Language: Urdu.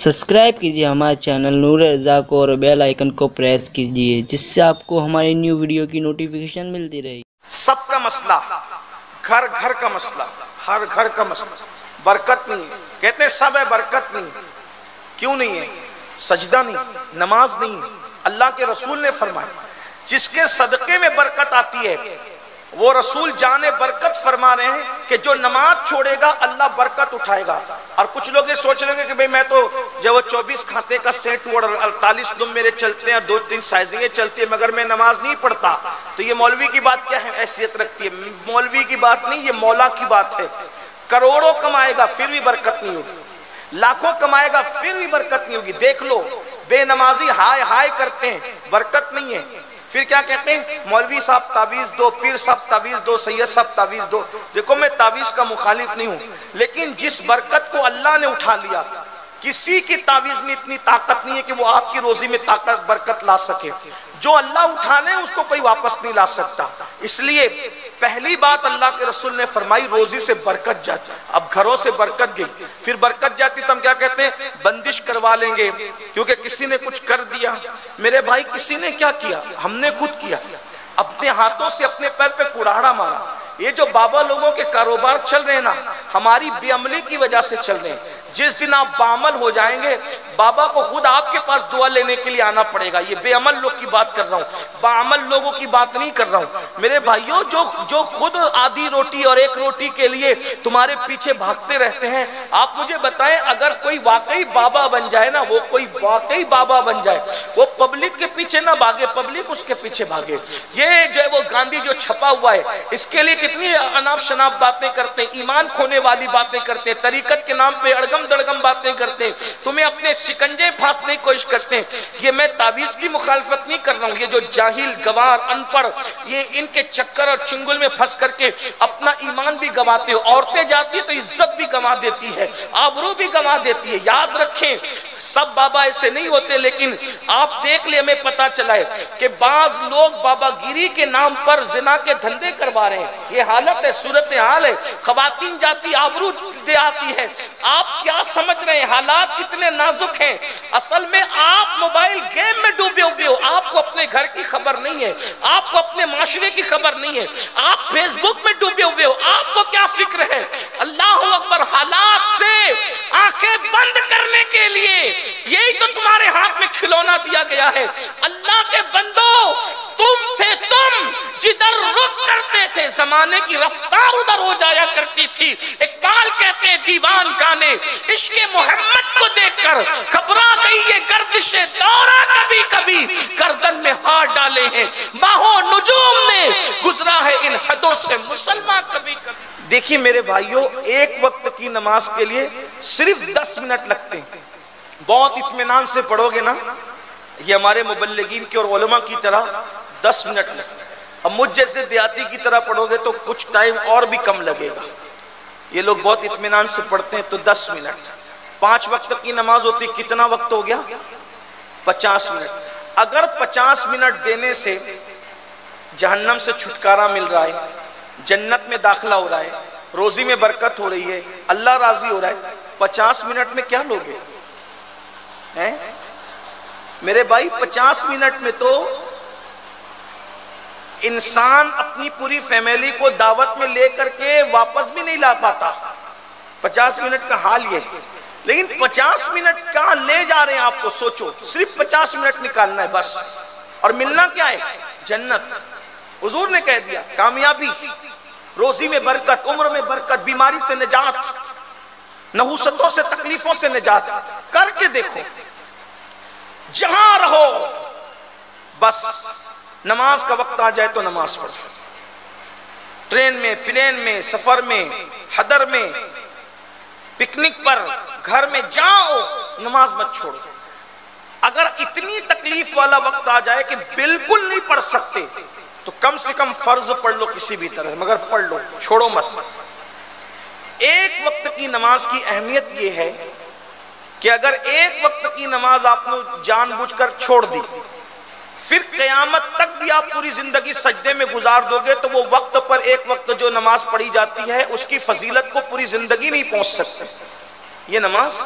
سبسکرائب کیجیے ہمارے چینل نور رضا کو اور بیل آئیکن کو پریس کیجیے جس سے آپ کو ہماری نیو ویڈیو کی نوٹیفیکیشن ملتی رہے. سب کا مسئلہ، گھر گھر کا مسئلہ، ہر گھر کا مسئلہ، برکت نہیں. کہتے ہیں سب ہے برکت نہیں. کیوں نہیں ہے؟ سجدہ نہیں، نماز نہیں. اللہ کے رسول نے فرمایا جس کے صدقے میں برکت آتی ہے وہ رسول جان برکت فرما رہے ہیں کہ جو نماز چھوڑے گا اللہ برکت اٹھائے گا. اور کچھ لوگ یہ سوچ رہے ہیں کہ بھئی میں تو جو وہ 24 کھاتے کا سیٹ اور 48 دم میرے چلتے ہیں، 2-3 سائزنگیں چلتی ہیں مگر میں نماز نہیں پڑھتا. تو یہ مولوی کی بات کیا ہے، حیثیت رکھتی ہے؟ مولوی کی بات نہیں، یہ مولا کی بات ہے. کروڑوں کمائے گا پھر بھی برکت نہیں ہوگی، لاکھوں کمائے گا پھر بھی برکت نہیں ہوگی. دیکھ لو بے نمازی ہائے ہائے کرتے ہیں، برکت نہیں ہے. پھر کیا کہتے ہیں؟ مولوی صاحب تعویذ دو، پیر صاحب تعویذ دو، سید صاحب تعویذ دو. دیکھو میں تعویذ کا مخالف نہیں ہوں، لیکن جس برکت کو اللہ نے اٹھا لیا کسی کی تعویذ میں اتنی طاقت نہیں ہے کہ وہ آپ کی روزی میں طاقت برکت لا سکے. جو اللہ اٹھا لے اس کو کوئی واپس نہیں لا سکتا. اس لیے پہلی بات اللہ کے رسول نے فرمائی روزی سے برکت جاتی. اب گھروں سے برکت گئی، پھر برکت جاتی تو ہم کیا کہتے ہیں؟ بندش کروا لیں گے کیونکہ کسی نے کچھ کر دیا. میرے بھائی کسی نے کیا کیا؟ ہم نے خود کیا. اپنے ہاتھوں سے اپنے پیر پہ کڑاڑا مارا. یہ جو بابا لوگوں کے کاروبار چل رہے ہیں نا، ہماری بے عملی کی وجہ سے چل رہے ہیں. جس دن آپ باعمل ہو جائیں گے بابا کو خود آپ کے پاس دعا لینے کے لیے آنا پڑے گا. یہ بے عمل لوگ کی بات کر رہا ہوں، باعمل لوگوں کی بات نہیں کر رہا ہوں. میرے بھائیوں جو خود آدھی روٹی اور ایک روٹی کے لیے تمہارے پیچھے بھاگتے رہتے ہیں، آپ مجھے بتائیں اگر کوئی واقعی بابا بن جائے نا، وہ کوئی واقعی بابا بن جائے، وہ پبلک کے پیچھے نہ بھاگے، پبلک اس کے پیچھے بھاگے. یہ جو ہے وہ گاندھی جو چھپا ہوا ہے اس کے لیے کتنی اناپ شناپ باتیں کرتے ہیں، ایمان کھونے والی باتیں کرتے ہیں، طریقت کے نام پہ اڑگم دڑگم باتیں کرتے ہیں، تمہیں اپنے شکنجے پھانسنے کی کوشش کرتے ہیں. یہ میں تعویذ کی مخالفت نہیں کر رہا ہوں. یہ جو جاہل گوار ان پڑھ، یہ ان کے چکر اور چنگل میں پھنس کر کے اپنا ایمان بھی گواتے ہو. عورتیں جاتی ہیں تو عزت بھی گوا دیتی ہے، آبرو بھی گوا دیتی ہے. یاد رکھیں سب بابا ایسے نہیں ہوتے، لیکن آپ دیکھ لیں ہمیں پتا چلا ہے کہ بعض لوگ بابا گیری کے نام پر زنا کے دھندے کروا رہے ہیں. یہ حالت ہے، صورتحال ہے. خواتین جاتی آبرو دے آتی ہے. آپ کیا سمجھ رہے ہیں حالات کتنے نازک ہیں؟ اصل میں آپ موبائل گیم میں ڈوبے ہوئے ہو. آپ کو اپنے گھر کی خبر نہیں ہے، آپ کو اپنے معاشرے کی خبر نہیں ہے، آپ فیس بک میں ڈوبے ہوئے ہو. آپ کو کیا فکر ہے؟ اللہ اکبر. حالات سے آنکھیں بند کرنے کے لیے یہی تو تمہارے ہاتھ میں کھلونا دیا گیا ہے. اللہ کے بندو تم تھے، تم جدھر رخ کرتے تھے زمانے کی رفتار ادھر ہو جایا کرتی تھی. اقبال کہتے ہیں دیوان کانے عشق محمد کو دیکھ کر گھبرا گئی یہ گردش دورہ، کبھی کبھی گردن میں ہاتھ ڈالے ہیں باہوں نجوم نے، گزرا ہے ان حدوں سے مسلمان کبھی کبھی. دیکھیے میرے بھائیوں، ایک وقت کی نماز کے لیے صرف 10 منٹ لگتے ہیں. بہت اطمینان سے پڑھو گے نا، یہ ہمارے مبلغین کے اور علماء کی طرح 10 منٹ لگتے ہیں. اب مجھ جیسے دیہاتی کی طرح پڑھو گے تو کچھ ٹائم اور بھی کم لگے گا. یہ لوگ بہت اطمینان سے پڑھتے ہیں تو 10 منٹ. 5 وقت کی نماز ہوتی کتنا وقت ہو گیا؟ 50 منٹ. اگر 50 منٹ دینے سے جہنم سے چھٹکارا مل رہا ہے، جنت میں داخلہ ہو رہا ہے، روزی میں برکت ہو رہی ہے، اللہ راضی ہو رہا ہے، 50 منٹ میں کیا لوگے ہیں میرے بھائی؟ 50 منٹ میں تو انسان اپنی پوری فیملی کو دعوت میں لے کر کے واپس بھی نہیں لا پاتا. 50 منٹ کا حال یہ ہے. لیکن 50 منٹ کہاں لے جا رہے ہیں آپ کو؟ سوچو، صرف 50 منٹ نکالنا ہے بس، اور ملنا کیا ہے؟ جنت. حضور نے کہہ دیا کامیابی، روزی میں برکت، عمر میں برکت، بیماری سے نجات، نحوستوں سے تکلیفوں سے نجات. کر کے دیکھو، جہاں رہو بس نماز کا وقت آ جائے تو نماز پڑھو. ٹرین میں، پلین میں، سفر میں، حضر میں، پکنک پر، گھر میں، جاؤ نماز مت چھوڑو. اگر اتنی تکلیف والا وقت آ جائے کہ بالکل نہیں پڑھ سکتے تو کم سے کم فرض پڑھ لو کسی بھی طرح، مگر پڑھ لو، چھوڑو مت. ایک وقت کی نماز کی اہمیت یہ ہے کہ اگر ایک وقت کی نماز آپ نے جان بوجھ کر چھوڑ دی، پھر قیامت تک بھی آپ پوری زندگی سجدے میں گزار دو گے تو وہ وقت پر ایک وقت جو نماز پڑھی جاتی ہے اس کی فضیلت کو پوری زندگی نہیں پہنچ سکتے. یہ نماز